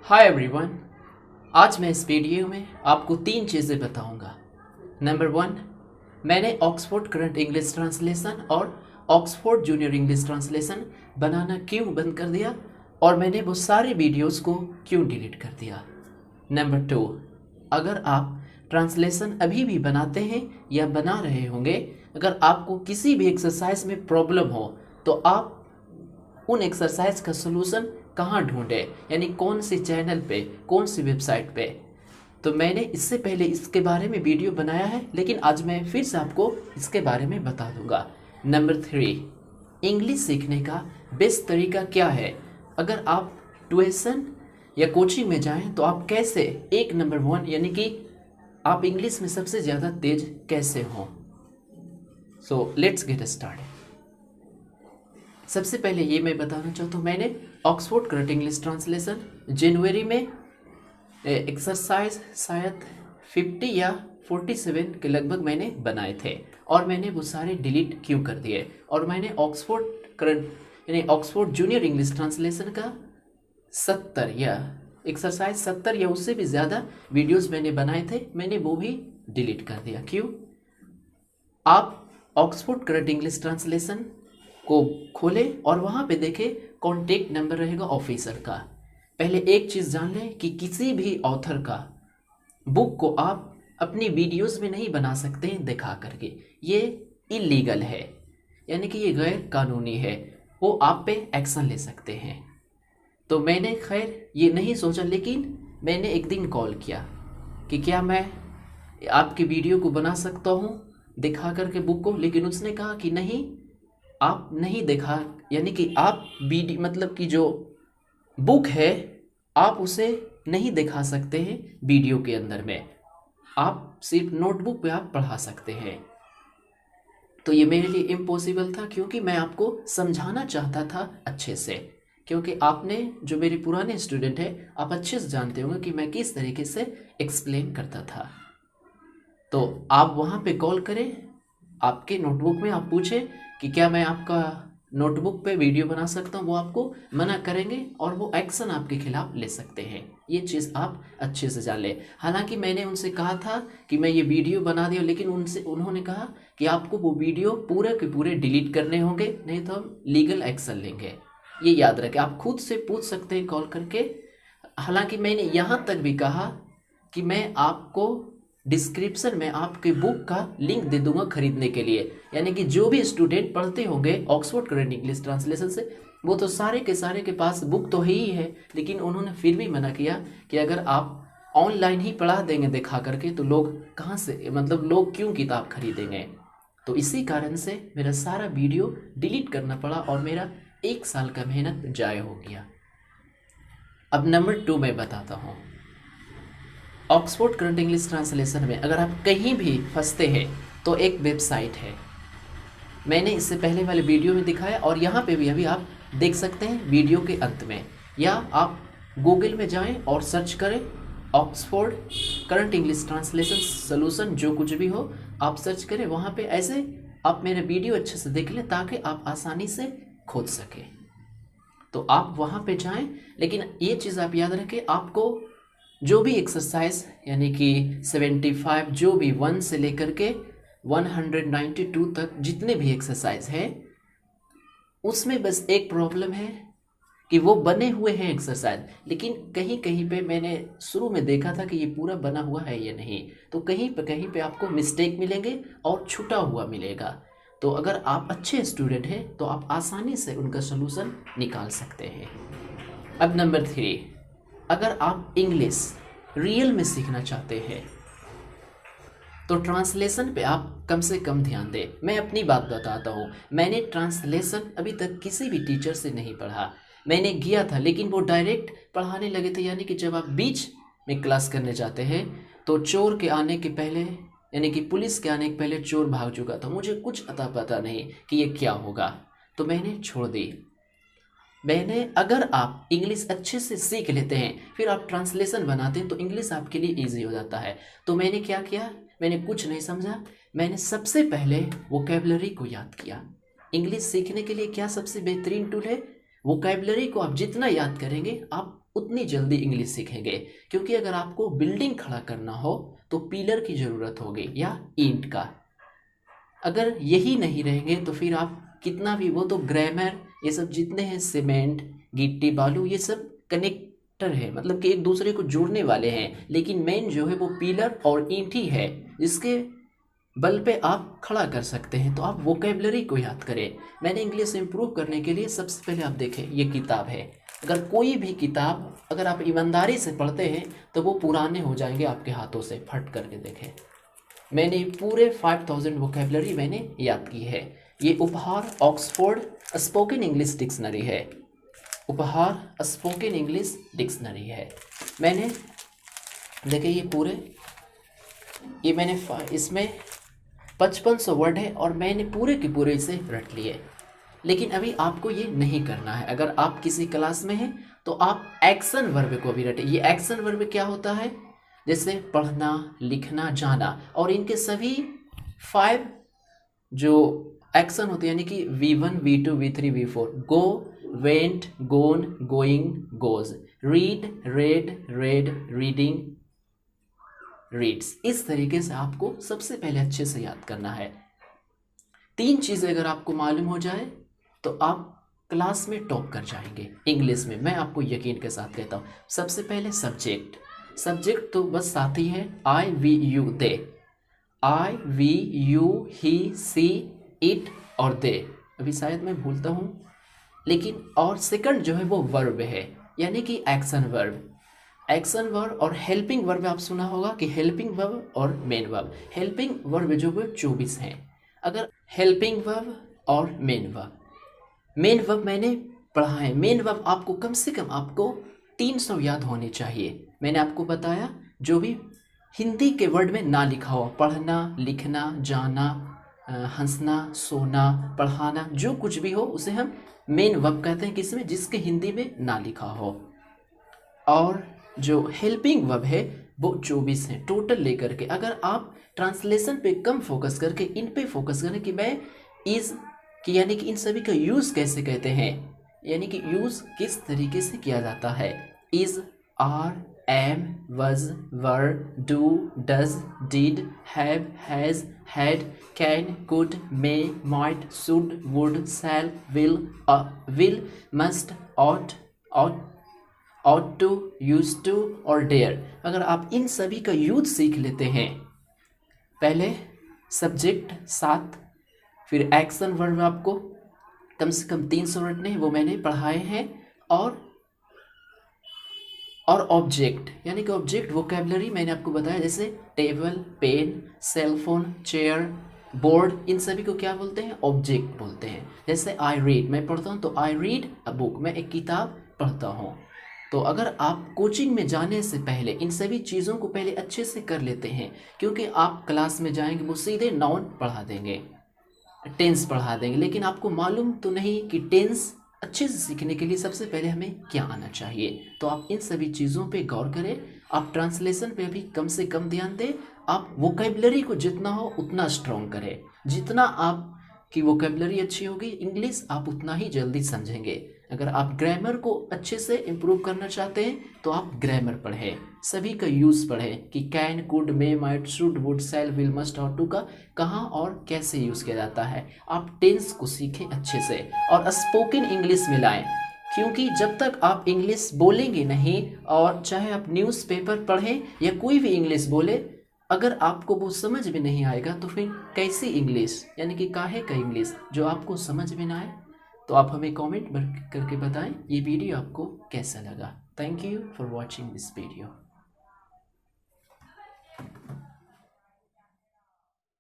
Hi everyone. आज मैं इस वीडियो में आपको 3 चीज़ें बताऊंगा। नंबर 1, मैंने ऑक्सफोर्ड करंट इंग्लिश ट्रांसलेशन और ऑक्सफोर्ड जूनियर इंग्लिश ट्रांसलेशन बनाना क्यों बंद कर दिया और मैंने वो सारे वीडियोस को क्यों डिलीट कर दिया। नंबर 2, अगर आप ट्रांसलेशन अभी भी बनाते हैं या बना रहे होंगे, अगर आपको किसी भी एक्सरसाइज में प्रॉब्लम हो तो आप उन एक्सरसाइज का सोल्यूशन कहाँ ढूंढे, यानी कौन सी चैनल पे, कौन सी वेबसाइट पे। तो मैंने इससे पहले इसके बारे में वीडियो बनाया है, लेकिन आज मैं फिर से आपको इसके बारे में बता दूंगा। नंबर 3, इंग्लिश सीखने का बेस्ट तरीका क्या है। अगर आप ट्यूशन या कोचिंग में जाएं तो आप कैसे एक नंबर 1 यानी कि आप इंग्लिश में सबसे ज़्यादा तेज कैसे हों। So let's get start. सबसे पहले ये मैं बताना चाहता हूँ, मैंने ऑक्सफोर्ड करंट इंग्लिश ट्रांसलेशन जनवरी में एक्सरसाइज शायद 50 या 47 के लगभग मैंने बनाए थे और मैंने वो सारे डिलीट क्यों कर दिए। और मैंने ऑक्सफोर्ड करंट यानी ऑक्सफोर्ड जूनियर इंग्लिश ट्रांसलेशन का 70 या एक्सरसाइज 70 या उससे भी ज़्यादा वीडियोस मैंने बनाए थे, मैंने वो भी डिलीट कर दिया। क्यों? आप ऑक्सफोर्ड करंट इंग्लिश ट्रांसलेशन को खोलें और वहाँ पे देखें कॉन्टेक्ट नंबर रहेगा ऑफिसर का। पहले एक चीज़ जान लें कि किसी भी ऑथर का बुक को आप अपनी वीडियोस में नहीं बना सकते हैं दिखा करके, ये इलीगल है, यानी कि ये गैर कानूनी है, वो आप पे एक्शन ले सकते हैं। तो मैंने खैर ये नहीं सोचा, लेकिन मैंने एक दिन कॉल किया कि क्या मैं आपकी वीडियो को बना सकता हूँ दिखा करके बुक को, लेकिन उसने कहा कि नहीं, आप नहीं दिखा, यानी कि आप मतलब कि जो बुक है आप उसे नहीं दिखा सकते हैं वीडियो के अंदर में, आप सिर्फ नोटबुक पे आप पढ़ा सकते हैं। तो ये मेरे लिए इम्पॉसिबल था, क्योंकि मैं आपको समझाना चाहता था अच्छे से, क्योंकि आपने जो मेरे पुराने स्टूडेंट हैं आप अच्छे से जानते होंगे कि मैं किस तरीके से एक्सप्लेन करता था। तो आप वहाँ पे कॉल करें, आपके नोटबुक में आप पूछें कि क्या मैं आपका नोटबुक पे वीडियो बना सकता हूँ, वो आपको मना करेंगे और वो एक्शन आपके खिलाफ ले सकते हैं। ये चीज़ आप अच्छे से जान लें। हालांकि मैंने उनसे कहा था कि मैं ये वीडियो बना दिया, लेकिन उन्होंने कहा कि आपको वो वीडियो पूरे के पूरे डिलीट करने होंगे, नहीं तो हम लीगल एक्शन लेंगे। ये याद रखें, आप खुद से पूछ सकते हैं कॉल करके। हालांकि मैंने यहाँ तक भी कहा कि मैं आपको डिस्क्रिप्शन में आपके बुक का लिंक दे दूंगा खरीदने के लिए, यानी कि जो भी स्टूडेंट पढ़ते होंगे ऑक्सफोर्ड करंट इंग्लिश ट्रांसलेशन से, वो तो सारे के सारे के पास बुक तो ही है, लेकिन उन्होंने फिर भी मना किया कि अगर आप ऑनलाइन ही पढ़ा देंगे दिखा करके तो लोग कहाँ से, मतलब लोग क्यों किताब खरीदेंगे। तो इसी कारण से मेरा सारा वीडियो डिलीट करना पड़ा और मेरा 1 साल का मेहनत जाया हो गया। अब नंबर 2 मैं बताता हूँ। ऑक्सफोर्ड करंट इंग्लिश ट्रांसलेशन में अगर आप कहीं भी फंसते हैं तो एक वेबसाइट है, मैंने इससे पहले वाले वीडियो में दिखाया और यहाँ पे भी अभी आप देख सकते हैं वीडियो के अंत में, या आप गूगल में जाएं और सर्च करें Oxford current English translation solution, जो कुछ भी हो आप सर्च करें वहाँ पे। ऐसे आप मेरे वीडियो अच्छे से देख लें ताकि आप आसानी से खोज सकें। तो आप वहाँ पे जाएं, लेकिन ये चीज़ आप याद रखें, आपको जो भी एक्सरसाइज यानी कि 75 जो भी 1 से लेकर के 192 तक जितने भी एक्सरसाइज है, उसमें बस एक प्रॉब्लम है कि वो बने हुए हैं एक्सरसाइज, लेकिन कहीं कहीं पे मैंने शुरू में देखा था कि ये पूरा बना हुआ है या नहीं, तो कहीं पे आपको मिस्टेक मिलेंगे और छूटा हुआ मिलेगा। तो अगर आप अच्छे स्टूडेंट हैं तो आप आसानी से उनका सोल्यूशन निकाल सकते हैं। अब नंबर 3, अगर आप इंग्लिश रियल में सीखना चाहते हैं तो ट्रांसलेशन पे आप कम से कम ध्यान दें। मैं अपनी बात बताता हूँ, मैंने ट्रांसलेशन अभी तक किसी भी टीचर से नहीं पढ़ा। मैंने किया था, लेकिन वो डायरेक्ट पढ़ाने लगे थे, यानी कि जब आप बीच में क्लास करने जाते हैं तो चोर के आने के पहले, यानी कि पुलिस के आने के पहले चोर भाग चुका था, मुझे कुछ अता पता नहीं कि ये क्या होगा, तो मैंने छोड़ दी। अगर आप इंग्लिश अच्छे से सीख लेते हैं फिर आप ट्रांसलेशन बनाते हैं तो इंग्लिश आपके लिए इजी हो जाता है। तो मैंने क्या किया, मैंने कुछ नहीं समझा, मैंने सबसे पहले वोकैबुलरी को याद किया। इंग्लिश सीखने के लिए क्या सबसे बेहतरीन टूल है, वोकैबुलरी को आप जितना याद करेंगे आप उतनी जल्दी इंग्लिश सीखेंगे। क्योंकि अगर आपको बिल्डिंग खड़ा करना हो तो पिलर की ज़रूरत होगी या ईंट का। अगर यही नहीं रहेंगे तो फिर आप कितना भी, वो तो ग्रामर ये सब जितने हैं, सीमेंट गिट्टी बालू, ये सब कनेक्टर है, मतलब कि एक दूसरे को जोड़ने वाले हैं। लेकिन मेन जो है वो पिलर और ईंट ही है जिसके बल पे आप खड़ा कर सकते हैं। तो आप वोकेबलरी को याद करें। मैंने इंग्लिश इंप्रूव करने के लिए सबसे पहले आप देखें, ये किताब है। अगर कोई भी किताब अगर आप ईमानदारी से पढ़ते हैं तो वो पुराने हो जाएंगे आपके हाथों से, फट करके देखें। मैंने पूरे 5000 वोकेबलरी मैंने याद की है। ये उपहार ऑक्सफोर्ड स्पोकन इंग्लिश डिक्शनरी है, उपहार स्पोकन इंग्लिश डिक्शनरी है। मैंने देखिए ये पूरे, ये मैंने इसमें 5500 वर्ड है और मैंने पूरे के पूरे इसे रट लिए। लेकिन अभी आपको ये नहीं करना है। अगर आप किसी क्लास में हैं तो आप एक्शन वर्ब को भी रटें। ये एक्शन वर्ब क्या होता है? जैसे पढ़ना, लिखना, जाना, और इनके सभी 5 जो एक्शन होते हैं, यानी कि V1, V2, V3, V4, go, went, gone, going, goes, read, read, read, reading, reads. इस तरीके से आपको सबसे पहले अच्छे से याद करना है। 3 चीज़ें अगर आपको मालूम हो जाए तो आप क्लास में टॉप कर जाएंगे इंग्लिश में, मैं आपको यकीन के साथ कहता हूँ। सबसे पहले सब्जेक्ट, सब्जेक्ट तो बस साथी है, I, we, you, they. I, we, you, he, she, it और दे, अभी शायद मैं भूलता हूँ। लेकिन और सेकंड जो है वो वर्ब है, यानी कि एक्शन वर्ब। एक्शन वर्ब और हेल्पिंग वर्ब आप सुना होगा कि हेल्पिंग वर्ब और मेन वर्ब। हेल्पिंग वर्ब जो है 24 हैं। अगर हेल्पिंग वर्ब और मेन वर्ब मैंने पढ़ा है। मेन वर्ब आपको कम से कम आपको 300 याद होने चाहिए। मैंने आपको बताया जो भी हिंदी के वर्ड में ना लिखा हो, पढ़ना, लिखना, जाना, हंसना, सोना, पढ़ाना, जो कुछ भी हो उसे हम मेन वर्ब कहते हैं, किसमें? जिसके हिंदी में ना लिखा हो। और जो हेल्पिंग वर्ब है वो 24 है टोटल लेकर के। अगर आप ट्रांसलेशन पे कम फोकस करके इन पे फोकस करें कि मैं इज़ कि यानी कि इन सभी का यूज़ कैसे कहते हैं, यानी कि यूज़ किस तरीके से किया जाता है। Is, are, am, was, were, do, does, did, have, has, had, can, could, may, might, should, would, shall, will, must, ought, ought to, used to और dare। अगर आप इन सभी का यूज सीख लेते हैं, पहले सब्जेक्ट 7, फिर एक्शन वर्ब आपको कम से कम 300 रटने हैं, वो मैंने पढ़ाए हैं। और ऑब्जेक्ट, यानी कि ऑब्जेक्ट वोकेबलरी मैंने आपको बताया, जैसे table, pen, cellphone, chair, board, इन सभी को क्या बोलते हैं? ऑब्जेक्ट बोलते हैं। जैसे आई रीड, मैं पढ़ता हूँ तो आई रीड अ बुक, मैं एक किताब पढ़ता हूँ। तो अगर आप कोचिंग में जाने से पहले इन सभी चीज़ों को पहले अच्छे से कर लेते हैं, क्योंकि आप क्लास में जाएंगे वो सीधे नाउन पढ़ा देंगे, टेंस पढ़ा देंगे, लेकिन आपको मालूम तो नहीं कि टेंस अच्छे से सीखने के लिए सबसे पहले हमें क्या आना चाहिए। तो आप इन सभी चीज़ों पे गौर करें। आप ट्रांसलेशन पे भी कम से कम ध्यान दें। आप वोकेबलरी को जितना हो उतना स्ट्रॉन्ग करें। जितना आपकी वोकेबलरी अच्छी होगी इंग्लिश, आप उतना ही जल्दी समझेंगे। अगर आप ग्रामर को अच्छे से इम्प्रूव करना चाहते हैं तो आप ग्रामर पढ़ें, सभी का यूज़ पढ़ें कि can, could, may, might, should, would, shall, will, must और टू का कहाँ और कैसे यूज़ किया जाता है। आप टेंस को सीखें अच्छे से और स्पोकन इंग्लिश मिलाएं, क्योंकि जब तक आप इंग्लिश बोलेंगे नहीं, और चाहे आप न्यूज़पेपर पढ़ें या कोई भी इंग्लिश बोले, अगर आपको वो समझ में नहीं आएगा तो फिर कैसी इंग्लिश, यानी कि काहे का इंग्लिश जो आपको समझ में ना आए। तो आप हमें कमेंट करके बताएं ये वीडियो आपको कैसा लगा। Thank you for watching this video.